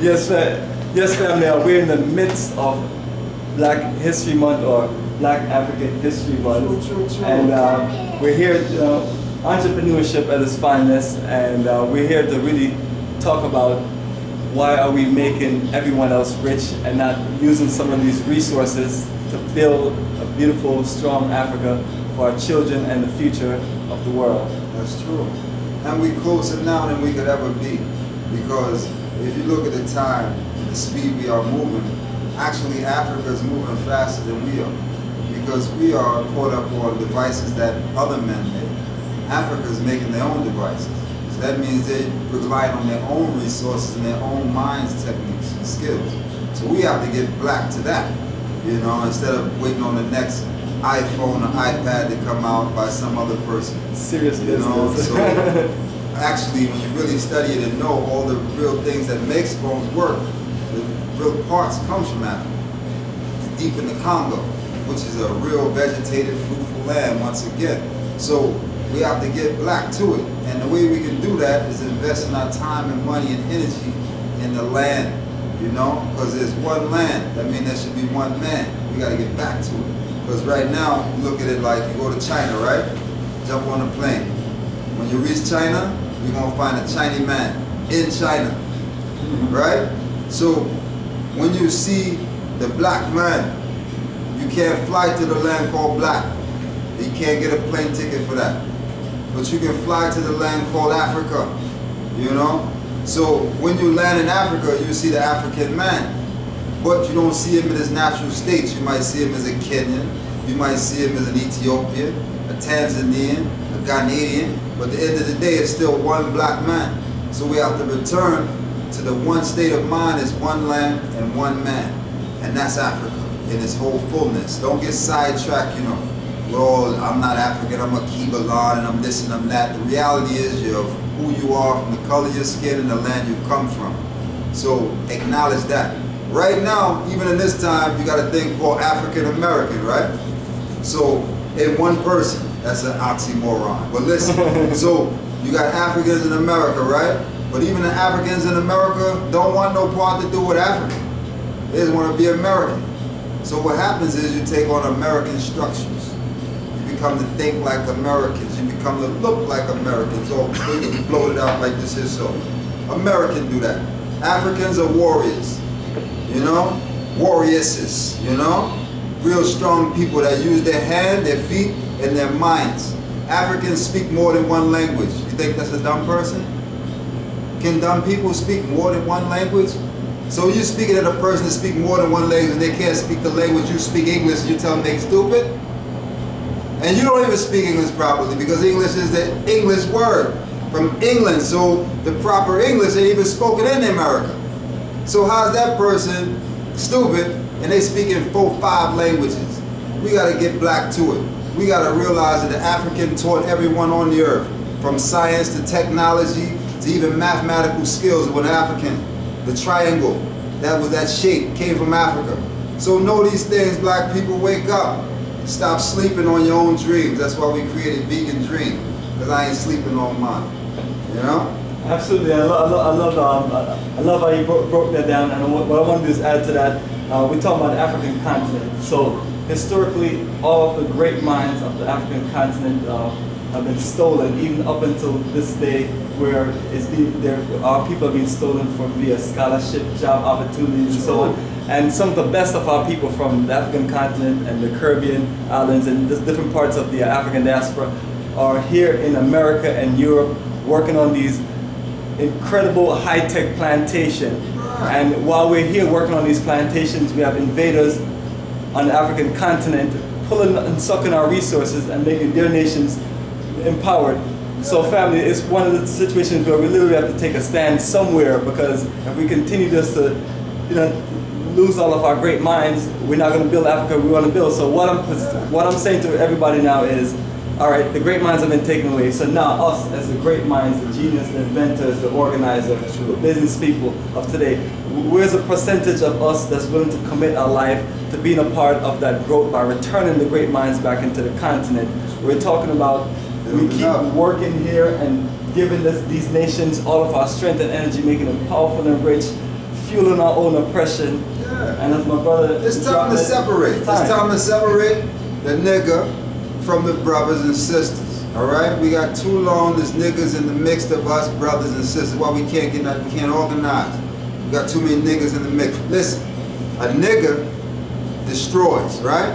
Yes, family. We're in the midst of Black History Month or Black African History Month, True. and we're here. Entrepreneurship at its finest, and we're here to really talk about why are we making everyone else rich and not using some of these resources to build a beautiful, strong Africa for our children and the future of the world. That's true. And we closer now than we could ever be, because if you look at the time and the speed we are moving, actually Africa is moving faster than we are, because we are caught up on devices that other men make. Africa is making their own devices. So that means they're relying on their own resources and their own minds, techniques, and skills. So we have to get black to that, instead of waiting on the next iPhone or iPad to come out by some other person. Serious business. So actually, when you really study it and know all the real things that makes phones work, the real parts comes from Africa. It's deep in the Congo, which is a real vegetated, fruitful land once again. So we have to get black to it. And the way we can do that is investing our time and money and energy in the land, because there's one land. That means there should be one man. We got to get back to it. Because right now, you look at it like you go to China, right? Jump on a plane. When you reach China, you're going to find a Chinese man in China, right? So when you see the black man, you can't fly to the land called black. You can't get a plane ticket for that. But you can fly to the land called Africa, So when you land in Africa, you see the African man. But you don't see him in his natural states. You might see him as a Kenyan, you might see him as an Ethiopian, a Tanzanian, a Ghanaian, but at the end of the day, it's still one black man. So we have to return to the one state of mind is one land and one man. And that's Africa in its whole fullness. Don't get sidetracked, well, I'm not African, I'm a Kibalan, and I'm this and I'm that. The reality is you're who you are from the color of your skin and the land you come from. So acknowledge that. Right now, even in this time, you got a thing called African American, right? So, in one person, that's an oxymoron. But listen, so you got Africans in America, right? But even the Africans in America don't want no part to do with Africa. They just want to be American. So what happens is you take on American structures. You become to think like Americans. You become to look like Americans. Or you blow it out like this is so. Americans do that. Africans are warriors. Warriors, real strong people that use their hand, their feet, and their minds. Africans speak more than one language. You think that's a dumb person? Can dumb people speak more than one language? So you're speaking at a person that speaks more than one language and they can't speak the language, you speak English, and you tell them they're stupid? And you don't even speak English properly because English is the English word from England, so the proper English ain't even spoken in America. So how's that person stupid and they speak in 4-5 languages? We got to get black to it. We got to realize that the African taught everyone on the earth, from science to technology to even mathematical skills. With an African, the triangle, that shape came from Africa. So know these things, black people, wake up. Stop sleeping on your own dreams. That's why we created Vegan Dream, because I ain't sleeping on mine. Absolutely, I love how you broke that down, and what I want to do is add to that. We're talking about the African continent. So historically, all of the great minds of the African continent have been stolen, even up until this day, where our people are being stolen from via scholarship, job opportunities, and so on. And some of the best of our people from the African continent and the Caribbean islands and just different parts of the African diaspora are here in America and Europe working on these incredible high-tech plantation. And while we're here working on these plantations, we have invaders on the African continent pulling and sucking our resources and making their nations empowered. So family, it's one of the situations where we literally have to take a stand somewhere, because if we continue just to lose all of our great minds, we're not going to build Africa we want to build. So what I'm saying to everybody now is, all right, the great minds have been taken away. So now us as the great minds, the genius, the inventors, the organizers, the business people of today, where's a percentage of us that's willing to commit our life to being a part of that growth by returning the great minds back into the continent? We're talking about we keep working here and giving these nations all of our strength and energy, making them powerful and rich, fueling our own oppression. Yeah. And as my brother, It's time to separate. It's time to separate the nigger from the brothers and sisters. All right, we got too long as niggas in the mix of us brothers and sisters. Why we can't get nothing, we can't organize. We got too many niggas in the mix. Listen, a nigger destroys, right?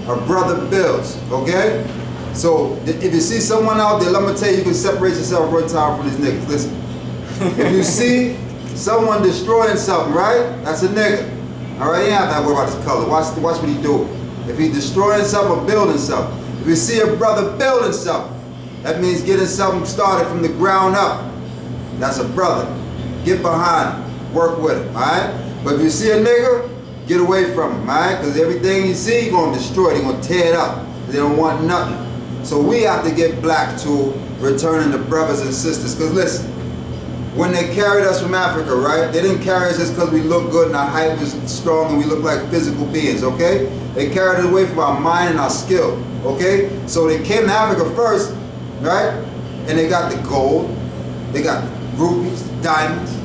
A brother builds, okay? So if you see someone out there, let me tell you, you can separate yourself right time from these niggas. Listen, if you see someone destroying something, right? That's a nigga. All right, you ain't have to worry about his color. Watch what he do. If he's destroying something or building something. If you see a brother building something, that means getting something started from the ground up. That's a brother. Get behind him. Work with him, all right? But if you see a nigga, get away from him, all right? Because everything you see, you're going to destroy it. They're going to tear it up. They don't want nothing. So we have to get black to returning to brothers and sisters. Because listen, when they carried us from Africa, right? They didn't carry us just because we look good and our height was strong and we look like physical beings, okay? They carried us away from our mind and our skill, okay? So they came to Africa first, right? And they got the gold, they got rubies, diamonds.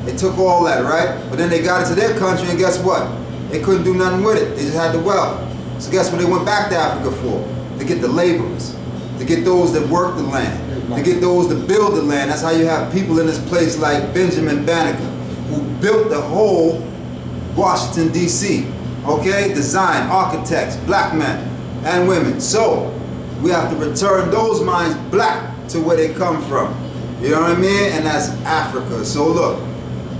They took all that, right? But then they got it to their country and guess what? They couldn't do nothing with it. They just had the wealth. So guess what they went back to Africa for? To get the laborers, to get those that work the land, to get those that build the land. That's how you have people in this place like Benjamin Banneker, who built the whole Washington, D.C., okay? Design, architects, black men and women. So we have to return those minds black to where they come from. You know what I mean? And that's Africa. So look,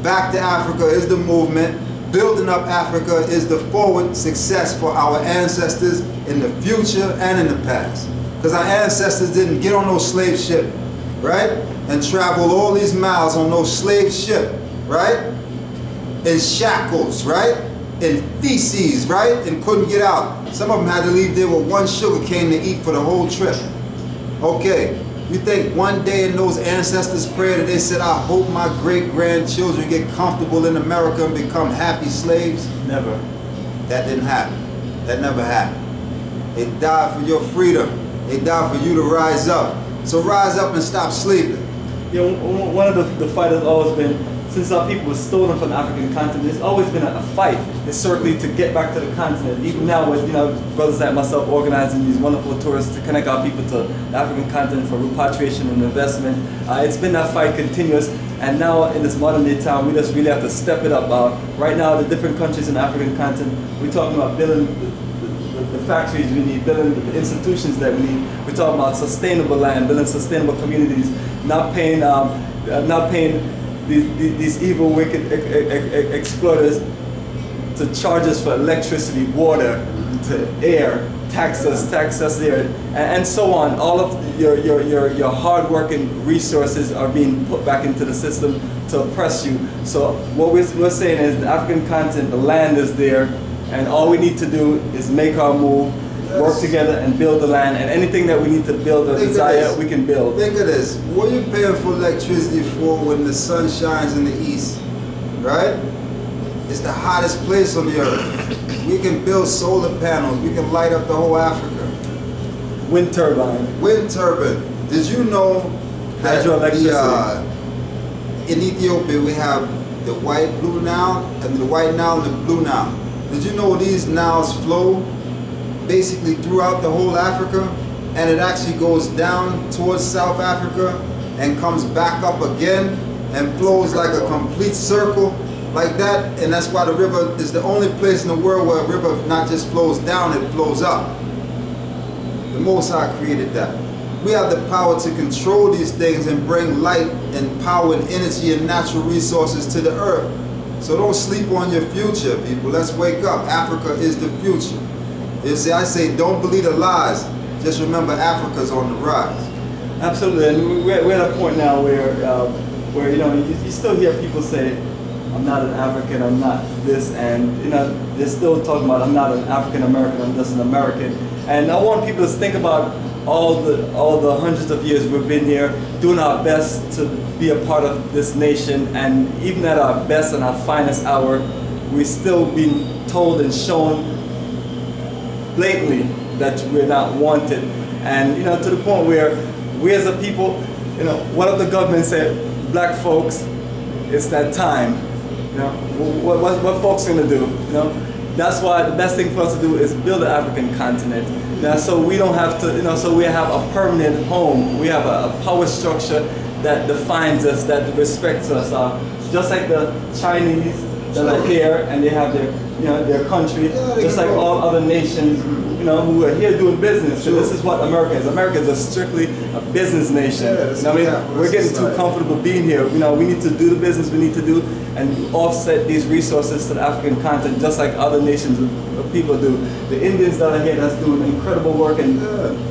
back to Africa is the movement. Building up Africa is the forward success for our ancestors in the future and in the past. Because our ancestors didn't get on no slave ship, right? And travel all these miles on no slave ship, right? In shackles, right? In feces, right? And couldn't get out. Some of them had to leave there with one sugar cane to eat for the whole trip. Okay, you think one day in those ancestors' prayer that they said, I hope my great-grandchildren get comfortable in America and become happy slaves? Never. That didn't happen. That never happened. They died for your freedom. They died for you to rise up. So rise up and stop sleeping. You know, one of the fight has always been, since our people were stolen from the African continent, there's always been a fight historically to get back to the continent. Even now with, you know, brothers like myself organizing these wonderful tours to connect our people to the African continent for repatriation and investment. It's been that fight continuous, and now in this modern day time, we just really have to step it up. Right now, the different countries in the African continent, we're talking about building the factories we need, building the institutions that we need. We're talking about sustainable land, building sustainable communities, not paying these evil, wicked exploiters to charge us for electricity, water, to air, tax us there, and so on. All of your hard-working resources are being put back into the system to oppress you. So what we're saying is the African continent, the land is there, and all we need to do is make our move, work together and build the land, and anything that we need to build or desire, we can build. Think of this. What are you paying for electricity for when the sun shines in the east, right? It's the hottest place on the earth. We can build solar panels. We can light up the whole Africa. Wind turbine. Wind turbine. Did you know that in Ethiopia we have the white blue Nile and the white Nile and the blue Nile? Did you know these Niles flow basically throughout the whole Africa, and it actually goes down towards South Africa and comes back up again and flows like a complete circle like that? And that's why the river is the only place in the world where a river not just flows down, it flows up. The Most High created that. We have the power to control these things and bring light and power and energy and natural resources to the earth. So don't sleep on your future, people. Let's wake up. Africa is the future. You see, I say don't believe the lies. Just remember Africa's on the rise. Absolutely, and we're at a point now where you know, you still hear people say, I'm not an African, I'm not this, and you know, they're still talking about I'm not an African American, I'm just an American. And I want people to think about all the hundreds of years we've been here, doing our best to be a part of this nation, and even at our best and our finest hour, we're still being told and shown blatantly that we're not wanted. And you know, to the point where we as a people, you know, what if the government said, black folks, it's that time. You know, what folks gonna do? You know, that's why the best thing for us to do is build the African continent. Now, so we don't have to, you know, so we have a permanent home. We have a power structure that defines us, that respects us. Just like the Chinese that are here and they have their, you know, their country, just like all other nations, you know, who are here doing business. So this is what America is. America is strictly a business nation. You know what I mean? We're getting too comfortable being here. You know, we need to do the business we need to do and offset these resources to the African continent, just like other nations of people do. The Indians that are here that's doing incredible work and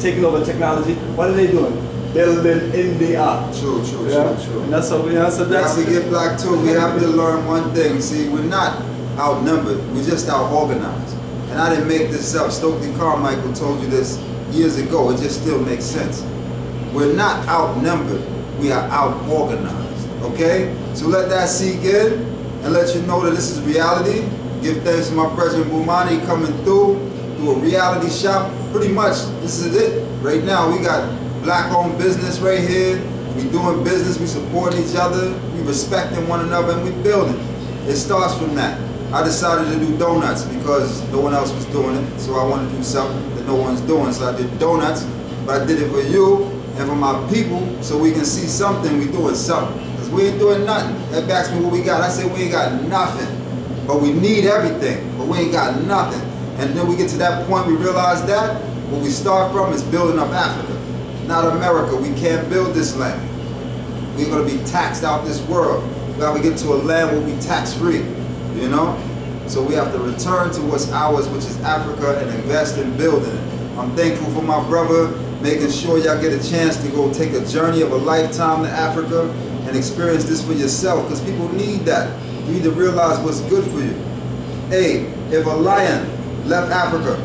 taking over technology, what are they doing? Building India. True. And that's what we, you know, so that's... As we get black too, we have to learn one thing. See, we're not outnumbered, we're just out-organized. And I didn't make this up. Stokely Carmichael told you this years ago. It just still makes sense. We're not outnumbered, we are out-organized. Okay? So let that sink in and let you know that this is reality. Give thanks to my President Bomani coming through a reality shop. Pretty much, this is it. Right now, we got black-owned business right here. We doing business, we supporting each other, we respecting one another, and we building. It starts from that. I decided to do donuts because no one else was doing it, so I wanted to do something that no one's doing. So I did donuts, but I did it for you and for my people, so we can see something, we doing something. Because we ain't doing nothing. That asks me what we got. I say we ain't got nothing, but we need everything, but we ain't got nothing. And then we get to that point, we realize that what we start from is building up Africa, not America. We can't build this land. We're gonna be taxed out this world. We gotta get to a land where we tax-free, you know? So we have to return to what's ours, which is Africa, and invest in building it. I'm thankful for my brother, making sure y'all get a chance to go take a journey of a lifetime to Africa and experience this for yourself, because people need that. You need to realize what's good for you. Hey, if a lion left Africa,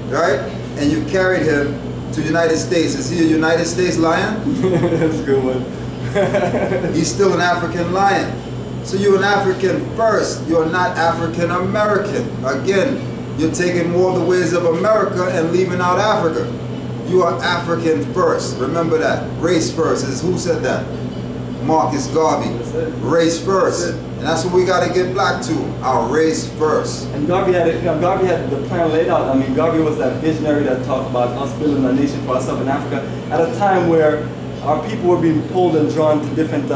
right, and you carried him to the United States, is he a United States lion? That's a good one. He's still an African lion. So you're an African first, you're not African American. Again, you're taking more of the ways of America and leaving out Africa. You are African first, remember that. Race first, is who said that? Marcus Garvey. Race first. And that's what we got to get black to, our race first. And Garvey had it, you know, Garvey had the plan laid out. I mean, Garvey was that visionary that talked about us building a nation for ourselves in Africa at a time where our people were being pulled and drawn to different,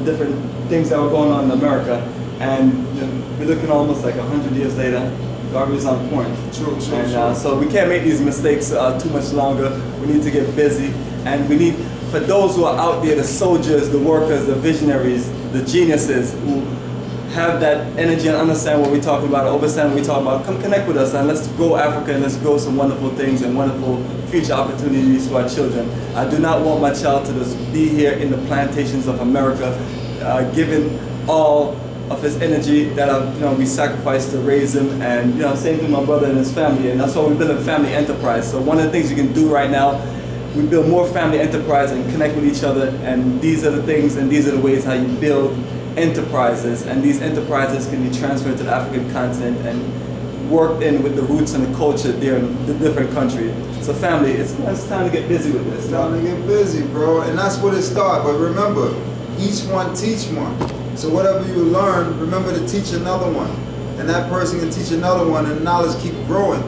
different things that were going on in America. And you know, we're looking almost like 100 years later. Garvey's on point. True. So we can't make these mistakes too much longer. We need to get busy, and we need, for those who are out there, the soldiers, the workers, the visionaries, the geniuses who have that energy and understand what we're talking about, understand what we're talking about, come connect with us and let's grow Africa and let's grow some wonderful things and wonderful future opportunities for our children. I do not want my child to just be here in the plantations of America, giving all of his energy that we sacrificed to raise him, and same to my brother and his family, and that's why we build a family enterprise. So one of the things you can do right now, we build more family enterprise and connect with each other, and these are the things and these are the ways how you build enterprises, and these enterprises can be transferred to the African continent and worked in with the roots and the culture there in the different countries. So family, it's time to get busy with this. It's time to get busy, bro, and that's what it starts. But remember, each one teach one. So whatever you learn, remember to teach another one. And that person can teach another one, and knowledge keep growing.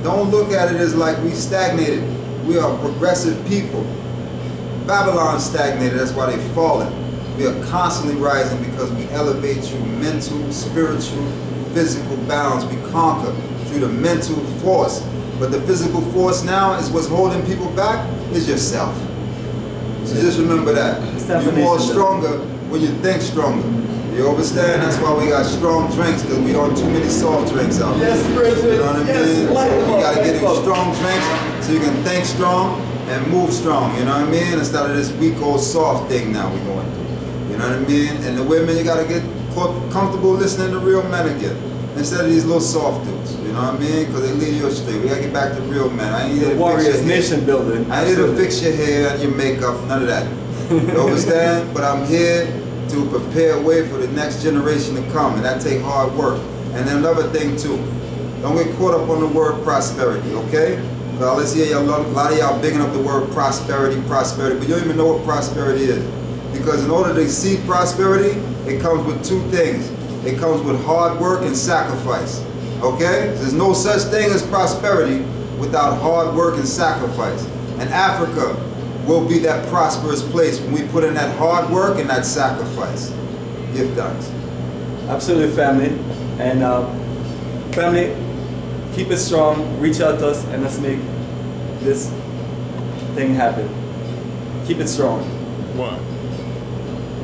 Don't look at it as like we stagnated. We are progressive people. Babylon stagnated, that's why they've fallen. We are constantly rising because we elevate through mental, spiritual, physical balance. We conquer through the mental force. But the physical force now is what's holding people back is yourself. So just remember that. You're more stronger when you think stronger. You understand? That's why we got strong drinks, because we don't too many soft drinks out there. Yes, Bridget. You know what I mean? So you gotta get in strong drinks so you can think strong and move strong, you know what I mean? Instead of this weak old soft thing now we're going through. You know what I mean? And the women, you gotta get comfortable listening to real men again. Instead of these little soft dudes, you know what I mean? Because they lead you astray. We gotta get back to real men. I ain't here to fix your nation building. I ain't here to fix your hair and your makeup, none of that. You understand? But I'm here to prepare a way for the next generation to come, and that take hard work. And then another thing too, don't get caught up on the word prosperity, okay? Because let's hear a lot of y'all bigging up the word prosperity, but you don't even know what prosperity is. Because in order to see prosperity, it comes with two things. It comes with hard work and sacrifice. Okay? There's no such thing as prosperity without hard work and sacrifice. And Africa will be that prosperous place when we put in that hard work and that sacrifice. Give thanks. Absolutely, family. And family, keep it strong. Reach out to us and let's make this thing happen. Keep it strong. One.